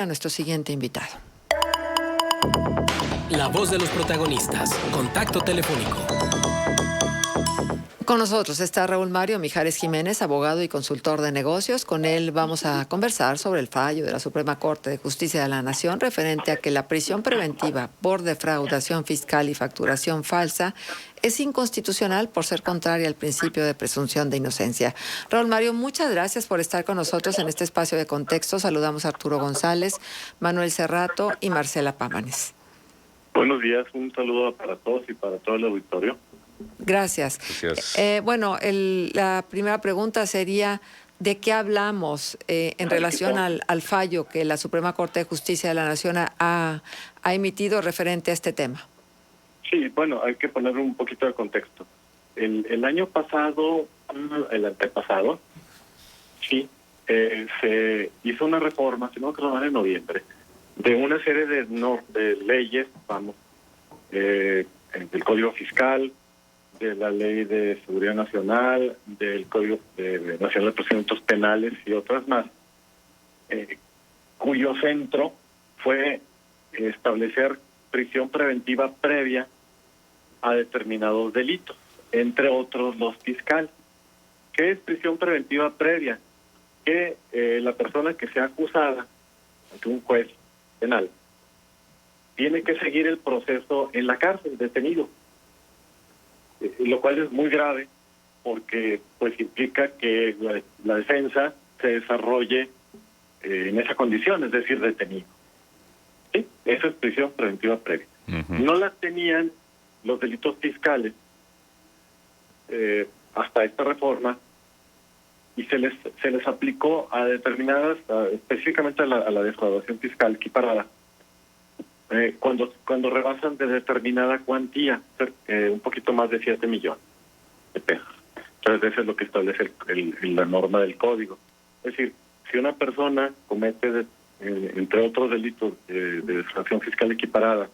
a nuestro siguiente invitado. La voz de los protagonistas. Contacto telefónico. Con nosotros está Raúl Mario Mijares Jiménez, abogado y consultor de negocios. Con él vamos a conversar sobre el fallo de la Suprema Corte de Justicia de la Nación referente a que la prisión preventiva por defraudación fiscal y facturación falsa es inconstitucional por ser contraria al principio de presunción de inocencia. Raúl Mario, muchas gracias por estar con nosotros en este espacio de contexto. Saludamos a Arturo González, Manuel Cerrato y Marcela Pámanes. Buenos días, un saludo para todos y para todo el auditorio. Gracias. Bueno, la primera pregunta sería, ¿de qué hablamos en relación al fallo que la Suprema Corte de Justicia de la Nación ha emitido referente a este tema? Sí, bueno, hay que poner un poquito de contexto. El año pasado, el antepasado, sí, se hizo una reforma, si no creo que en noviembre, de una serie de leyes, del Código Fiscal, de la Ley de Seguridad Nacional, del Código Nacional de Procedimientos Penales y otras más, cuyo centro fue establecer prisión preventiva previa a determinados delitos, entre otros los fiscales. ¿Qué es prisión preventiva previa? Que la persona que sea acusada ante un juez penal tiene que seguir el proceso en la cárcel, detenido. Lo cual es muy grave porque pues implica que la defensa se desarrolle en esa condición, es decir, detenido. ¿Sí? Eso es prisión preventiva previa. No la tenían los delitos fiscales hasta esta reforma y se les aplicó a determinadas, específicamente a la defraudación fiscal equiparada, cuando rebasan de determinada cuantía, un poquito más de 7 millones de pesos. Entonces eso es lo que establece la norma del código. Es decir, si una persona comete, entre otros delitos de defraudación fiscal equiparada,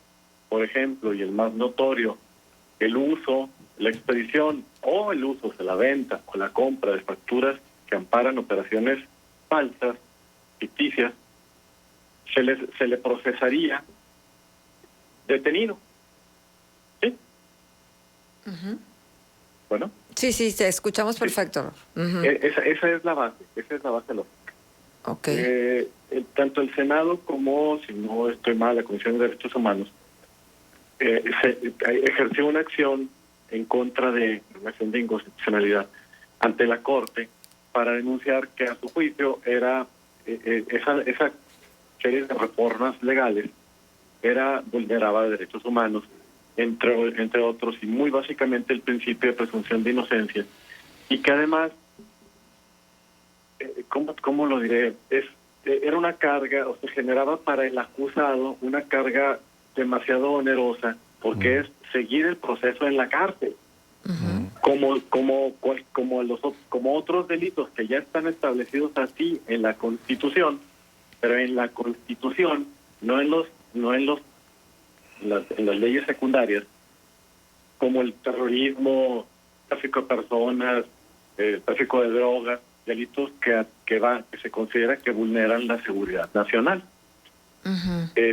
por ejemplo, y el más notorio, el uso, la expedición o el uso, la venta o la compra de facturas que amparan operaciones falsas, ficticias, se le procesaría detenido. ¿Sí? Bueno. Sí, te escuchamos perfecto. Esa es la base, lógica. Okay. Tanto el Senado como, si no estoy mal, la Comisión de Derechos Humanos ejerció una acción en contra de una acción de inconstitucionalidad ante la Corte para denunciar que a su juicio era esa serie de reformas legales vulneraba derechos humanos, entre otros, y muy básicamente el principio de presunción de inocencia, y que además, ¿cómo lo diré? Era una carga, o se generaba para el acusado una carga demasiado onerosa, porque es seguir el proceso en la cárcel, como otros delitos que ya están establecidos así en la Constitución, pero en la Constitución, no en las leyes secundarias, como el terrorismo, tráfico de personas, tráfico de drogas, delitos que se considera que vulneran la seguridad nacional.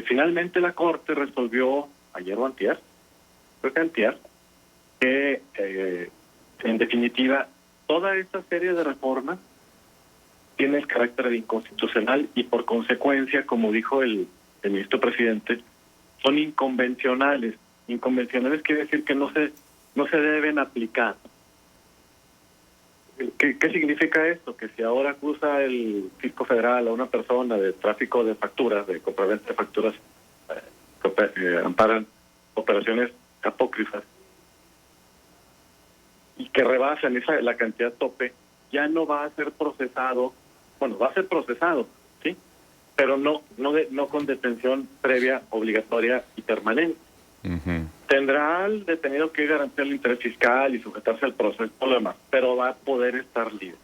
Finalmente la Corte resolvió ayer o antier, que en definitiva toda esta serie de reformas tiene el carácter de inconstitucional y por consecuencia, como dijo el ministro presidente, son inconvencionales. Inconvencionales quiere decir que no se deben aplicar. ¿Qué significa esto? Que si ahora acusa el Fisco Federal a una persona de tráfico de facturas, de compraventa de facturas que amparan operaciones apócrifas y que rebasan la cantidad tope, ya no va a ser procesado. Bueno, va a ser procesado, ¿sí? Pero no con detención previa, obligatoria y permanente. Tendrá el detenido que garantizar el interés fiscal y sujetarse al proceso, todo lo demás, pero va a poder estar libre.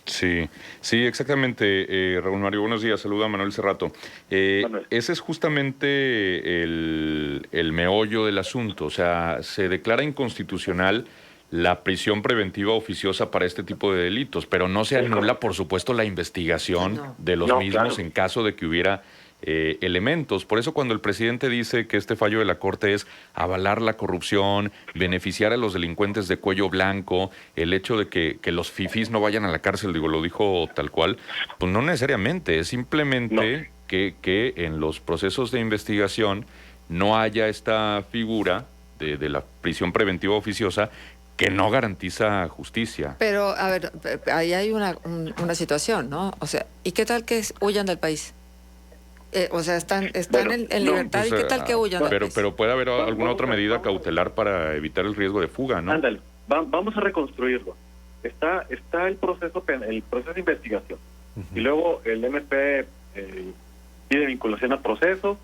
Sí, exactamente, Raúl Mario. Buenos días, saluda a Manuel Cerrato. Ese es justamente el meollo del asunto. O sea, se declara inconstitucional la prisión preventiva oficiosa para este tipo de delitos, pero no se anula, por supuesto, la investigación de los mismos claro. en caso de que hubiera elementos. Por eso cuando el presidente dice que este fallo de la Corte es avalar la corrupción, beneficiar a los delincuentes de cuello blanco, el hecho de que los fifís no vayan a la cárcel, digo, lo dijo tal cual, pues no necesariamente, es simplemente que en los procesos de investigación no haya esta figura de la prisión preventiva oficiosa que no garantiza justicia. Pero, a ver, ahí hay una situación, ¿no? O sea, ¿y qué tal que huyan del país? O sea, están bueno, en libertad, pues, ¿y qué tal que huyan del país? Pero puede haber alguna otra medida cautelar para evitar el riesgo de fuga, ¿no? Ándale, vamos a reconstruirlo. Está el proceso de investigación. Y luego el MP pide vinculación a proceso,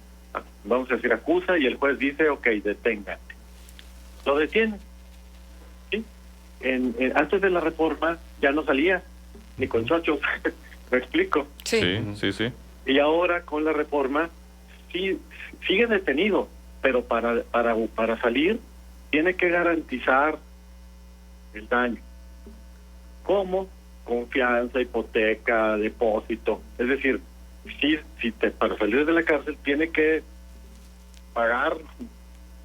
vamos a decir acusa, y el juez dice, ok, deténgate. Lo detienen. ¿Sí? Antes de la reforma ya no salía, ni con chochos, ¿me explico? Sí. Y ahora con la reforma sí sigue detenido, pero para salir tiene que garantizar el daño. ¿Cómo? Confianza, hipoteca, depósito. Es decir, para salir de la cárcel tiene que pagar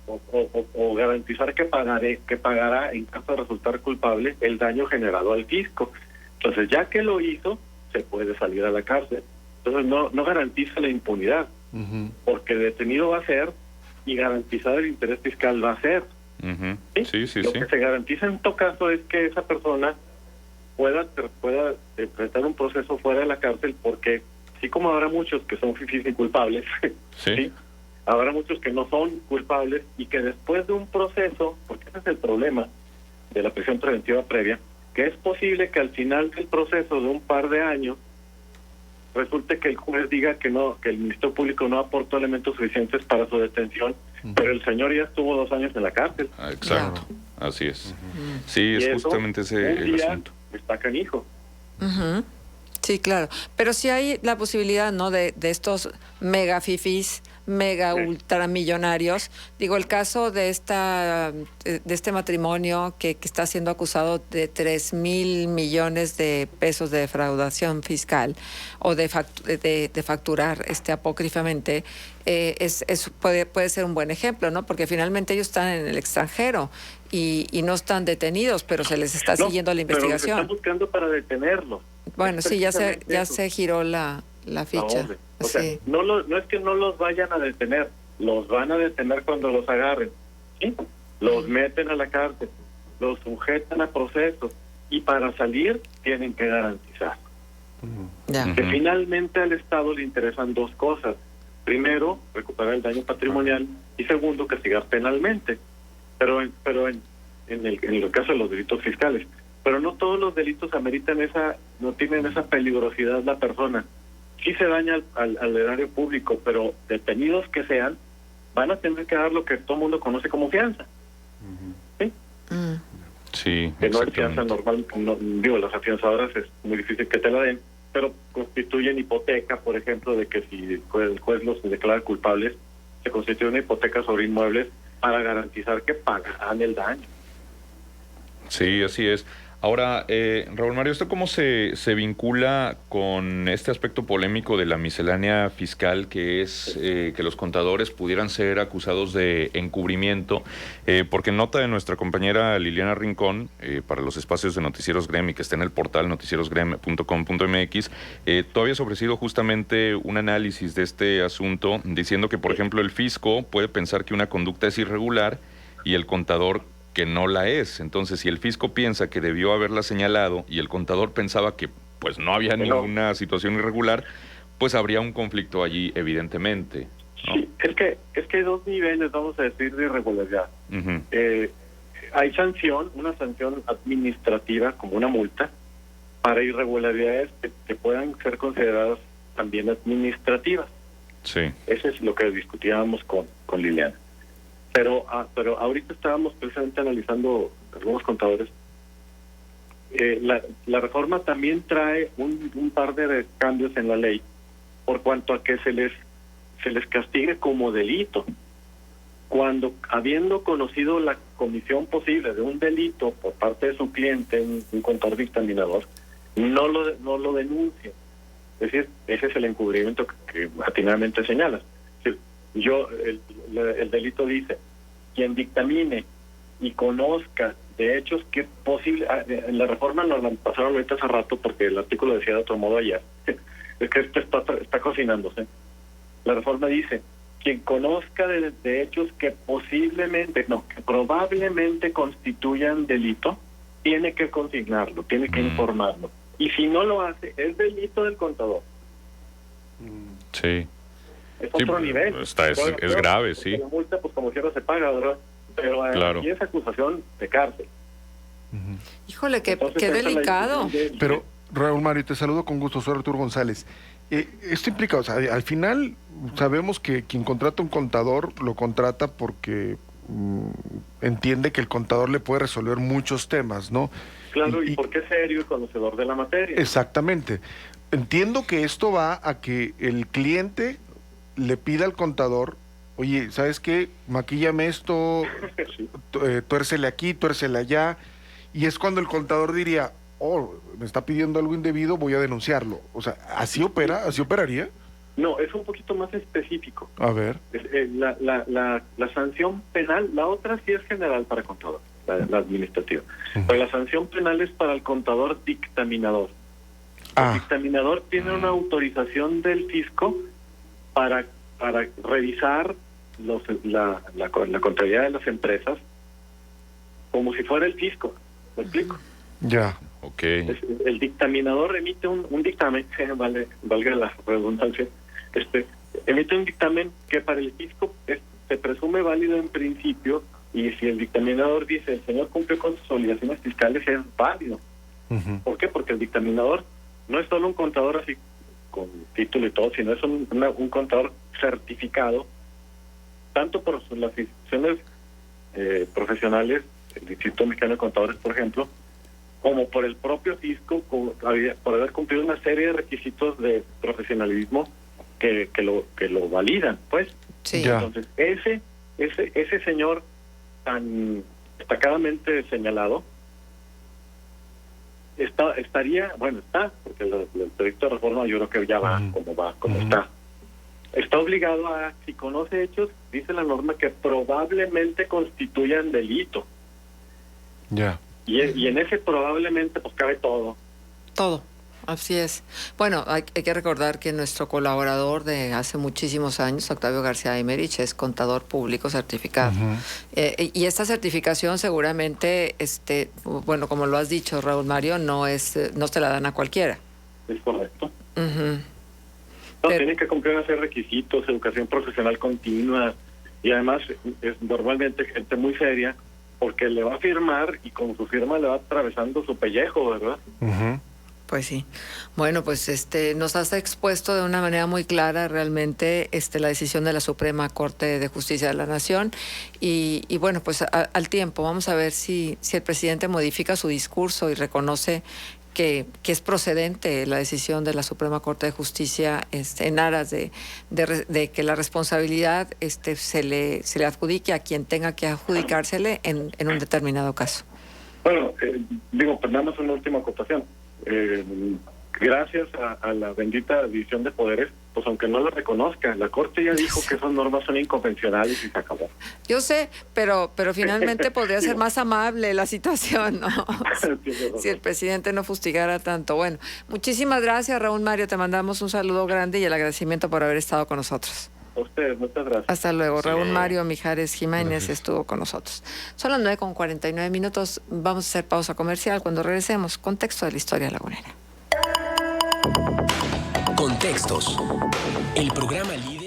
o garantizar que pagará en caso de resultar culpable el daño generado al fisco. Entonces, ya que lo hizo, se puede salir a la cárcel. Entonces, no garantiza la impunidad, porque detenido va a ser y garantizar el interés fiscal va a ser. Lo que se garantiza en todo caso es que esa persona pueda enfrentar un proceso fuera de la cárcel, porque así como habrá muchos que son fifís y culpables, ¿sí? Habrá muchos que no son culpables y que después de un proceso, porque ese es el problema de la prisión preventiva previa, que es posible que al final del proceso de un par de años resulte que el juez diga que el Ministerio Público no aportó elementos suficientes para su detención, pero el señor ya estuvo 2 años en la cárcel. Exacto, así es. Sí, es justamente ese el asunto. Está canijo. Sí, claro. Pero sí hay la posibilidad, ¿no?, de estos mega fifís, mega ultramillonarios. Digo, el caso de este matrimonio que está siendo acusado de 3,000 millones de pesos de defraudación fiscal o de facturar apócrifamente, puede ser un buen ejemplo, ¿no? Porque finalmente ellos están en el extranjero y no están detenidos, pero se les está siguiendo la investigación. Pero se están buscando para detenerlos. Bueno, sí, ya se giró la ficha. O sea, no es que no los vayan a detener, los van a detener cuando los agarren, ¿sí? Los meten a la cárcel, los sujetan a procesos y para salir tienen que garantizar. Que finalmente al Estado le interesan 2 cosas. Primero, recuperar el daño patrimonial y segundo, castigar penalmente. Pero en el caso de los delitos fiscales. Pero no todos los delitos ameritan no tienen esa peligrosidad la persona. Sí se daña al erario público, pero detenidos que sean, van a tener que dar lo que todo el mundo conoce como fianza. ¿Sí? Sí, que no es fianza normal, las afianzadoras es muy difícil que te la den, pero constituyen hipoteca, por ejemplo, de que si el juez los declara culpables, se constituye una hipoteca sobre inmuebles para garantizar que pagarán el daño. Sí, así es. Ahora, Raúl Mario, ¿esto cómo se vincula con este aspecto polémico de la miscelánea fiscal, que es que los contadores pudieran ser acusados de encubrimiento? Porque en nota de nuestra compañera Liliana Rincón, para los espacios de Noticieros GREM y que está en el portal noticierosgrem.com.mx, tú habías ofrecido justamente un análisis de este asunto, diciendo que, por ejemplo, el fisco puede pensar que una conducta es irregular y el contador que no la es. Entonces, si el fisco piensa que debió haberla señalado y el contador pensaba que pues no había ninguna situación irregular, pues habría un conflicto allí, evidentemente, ¿no? Sí, es que hay 2 niveles, vamos a decir, de irregularidad. Hay una sanción administrativa, como una multa, para irregularidades que puedan ser consideradas también administrativas. Sí. Eso es lo que discutíamos con Liliana. Pero ahorita estábamos precisamente analizando algunos contadores. La reforma también trae un par de cambios en la ley por cuanto a que se les castigue como delito. Cuando, habiendo conocido comisión posible de un delito por parte de su cliente, un contador dictaminador, no lo denuncie. Es decir, ese es el encubrimiento que atinadamente señalas. Es decir, el delito dice, quien dictamine y conozca de hechos que posible, en la reforma nos la pasaron ahorita hace rato porque el artículo decía de otro modo ayer, es que esto está cocinándose. La reforma dice, quien conozca de hechos que que probablemente constituyan delito, tiene que consignarlo, tiene que informarlo. Y si no lo hace, es delito del contador. Sí. Es otro nivel. Es grave, sí. La multa, pues como quiera se paga, ¿verdad? Pero claro. aquí es acusación de cárcel. Híjole, qué Entonces, delicado. Pero, Raúl Mario, te saludo con gusto, soy Arturo González. Esto implica, o sea, al final sabemos que quien contrata un contador lo contrata porque entiende que el contador le puede resolver muchos temas, ¿no? Claro, y porque es serio y conocedor de la materia. Exactamente. Entiendo que esto va a que el cliente le pida al contador, oye, ¿sabes qué? Maquíllame esto, Sí. tuércele aquí, tuércele allá, y es cuando el contador diría, oh, me está pidiendo algo indebido, voy a denunciarlo. O sea, ¿así operaría? No, es un poquito más específico. A ver. La sanción penal, la otra sí es general para contador, la administrativa. Pero la sanción penal es para el contador dictaminador. El dictaminador tiene una autorización del fisco para revisar la contabilidad de las empresas como si fuera el fisco. ¿Me explico? Ya. Ok. El dictaminador emite un dictamen, valga la redundancia, emite un dictamen que para el fisco se presume válido en principio, y si el dictaminador dice el señor cumplió con sus obligaciones fiscales, es válido. ¿Por qué? Porque el dictaminador no es solo un contador así con título y todo, sino es un contador certificado tanto por las instituciones profesionales, el Instituto Mexicano de Contadores, por ejemplo, como por el propio fisco, por haber cumplido una serie de requisitos de profesionalismo que lo validan, pues. Sí. Ya. Entonces, ese señor tan destacadamente señalado estaría, porque el proyecto de reforma yo creo que ya va como está. Está obligado a, si conoce hechos, dice la norma, que probablemente constituyan delito. Ya. Y en ese probablemente pues cabe todo. Todo, así es. Bueno, hay que recordar que nuestro colaborador de hace muchísimos años, Octavio García Aymerich, es contador público certificado. Y esta certificación seguramente, bueno, como lo has dicho, Raúl Mario, no te la dan a cualquiera. Es correcto. Ujú. No, tienen que cumplir una serie de requisitos, educación profesional continua, y además es normalmente gente muy seria, porque le va a firmar y con su firma le va atravesando su pellejo, ¿verdad? Pues sí. Bueno, pues nos has expuesto de una manera muy clara realmente la decisión de la Suprema Corte de Justicia de la Nación y bueno, pues al tiempo vamos a ver si el presidente modifica su discurso y reconoce que es procedente la decisión de la Suprema Corte de Justicia en aras de que la responsabilidad se le adjudique a quien tenga que adjudicársele en un determinado caso. Bueno, pues nada más una última acotación. Gracias a la bendita división de poderes, pues aunque no la reconozca, la Corte ya dijo que esas normas son inconvencionales y se acabó. Yo sé, pero finalmente podría ser más amable la situación, ¿no? Si el presidente no fustigara tanto. Bueno, muchísimas gracias, Raúl Mario. Te mandamos un saludo grande y el agradecimiento por haber estado con nosotros. A ustedes, muchas gracias. Hasta luego. Hasta Raúl luego. Mario Mijares Jiménez estuvo con nosotros. Son las 9:49. Vamos a hacer pausa comercial. Cuando regresemos, contexto de la historia lagunera. Contextos. El programa líder